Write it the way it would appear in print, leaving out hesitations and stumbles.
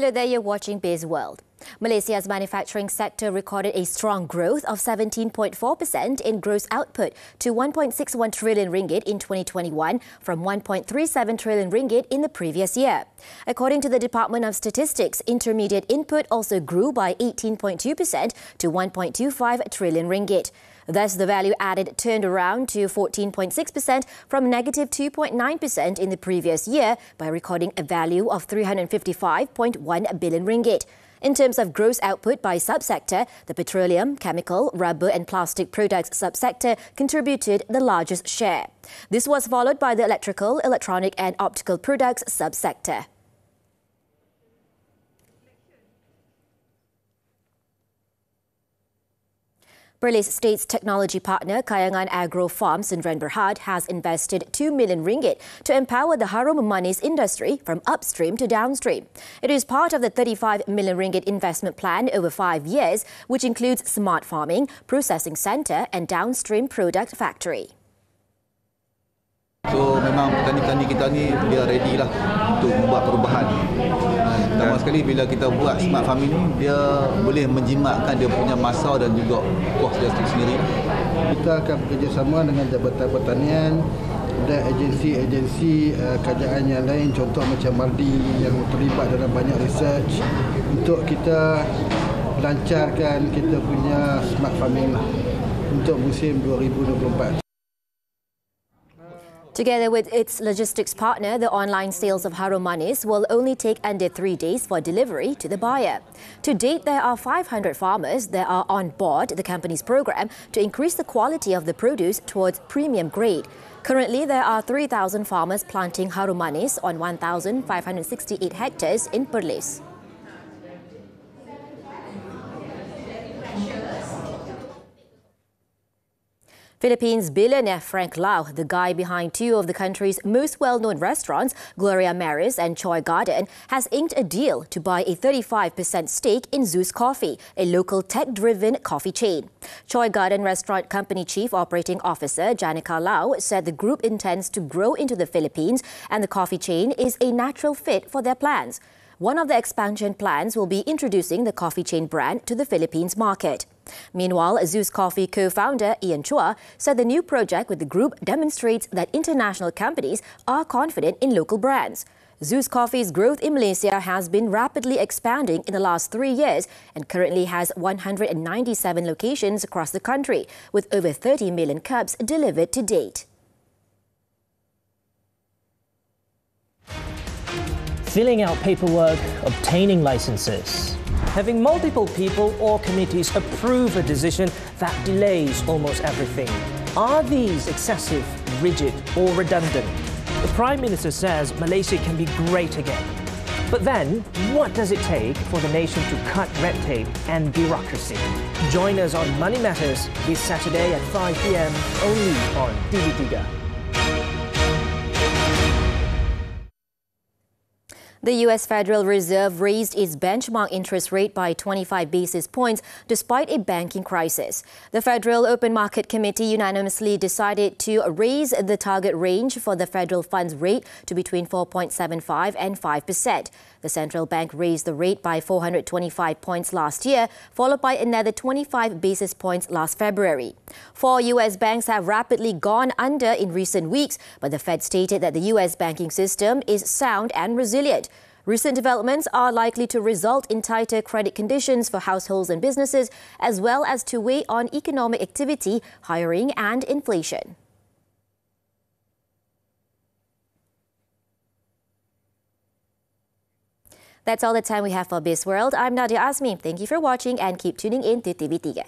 Hello there, you're watching Bizworld. Malaysia's manufacturing sector recorded a strong growth of 17.4% in gross output to 1.61 trillion ringgit in 2021 from 1.37 trillion ringgit in the previous year. According to the Department of Statistics, intermediate input also grew by 18.2% to 1.25 trillion ringgit. Thus, the value added turned around to 14.6% from negative 2.9% in the previous year by recording a value of 355.1 billion ringgit. In terms of gross output by subsector, the petroleum, chemical, rubber and plastic products subsector contributed the largest share. This was followed by the electrical, electronic and optical products subsector. Perlis State's technology partner Kayangan Agro Farm Sdn Bhd has invested 2 million ringgit to empower the Harum Manis industry from upstream to downstream. It is part of the 35 million ringgit investment plan over 5 years, which includes smart farming, processing centre and downstream product factory. So memang petani-petani kita ni dia ready lah untuk membuat perubahan. Pertama sekali bila kita buat smart farming ni, dia boleh menjimatkan dia punya masa dan juga kos dia sendiri. Kita akan bekerjasama dengan Jabatan Pertanian dan agensi-agensi kerajaan yang lain, contoh macam Mardi yang terlibat dalam banyak research untuk kita lancarkan kita punya smart farming lah untuk musim 2024. Together with its logistics partner, the online sales of Harum Manis will only take under 3 days for delivery to the buyer. To date, there are 500 farmers that are on board the company's program to increase the quality of the produce towards premium grade. Currently, there are 3,000 farmers planting Harum Manis on 1,568 hectares in Perlis. Philippines billionaire Frank Lau, the guy behind two of the country's most well-known restaurants, Gloria Maris and Choy Garden, has inked a deal to buy a 35% stake in Zeus Coffee, a local tech-driven coffee chain. Choy Garden Restaurant Company Chief Operating Officer Janica Lau said the group intends to grow into the Philippines and the coffee chain is a natural fit for their plans. One of the expansion plans will be introducing the coffee chain brand to the Philippines market. Meanwhile, Zeus Coffee co-founder Ian Chua said the new project with the group demonstrates that international companies are confident in local brands. Zeus Coffee's growth in Malaysia has been rapidly expanding in the last 3 years and currently has 197 locations across the country, with over 30 million cups delivered to date. Filling out paperwork, obtaining licenses. Having multiple people or committees approve a decision that delays almost everything. Are these excessive, rigid or redundant? The Prime Minister says Malaysia can be great again. But then, what does it take for the nation to cut red tape and bureaucracy? Join us on Money Matters this Saturday at 5 p.m. only on TV3. The U.S. Federal Reserve raised its benchmark interest rate by 25 basis points despite a banking crisis. The Federal Open Market Committee unanimously decided to raise the target range for the federal funds rate to between 4.75% and 5%. The central bank raised the rate by 425 points last year, followed by another 25 basis points last February. 4 U.S. banks have rapidly gone under in recent weeks, but the Fed stated that the U.S. banking system is sound and resilient. Recent developments are likely to result in tighter credit conditions for households and businesses, as well as to weigh on economic activity, hiring and inflation. That's all the time we have for Bizworld. I'm Nadia Azmi. Thank you for watching and keep tuning in to TV3.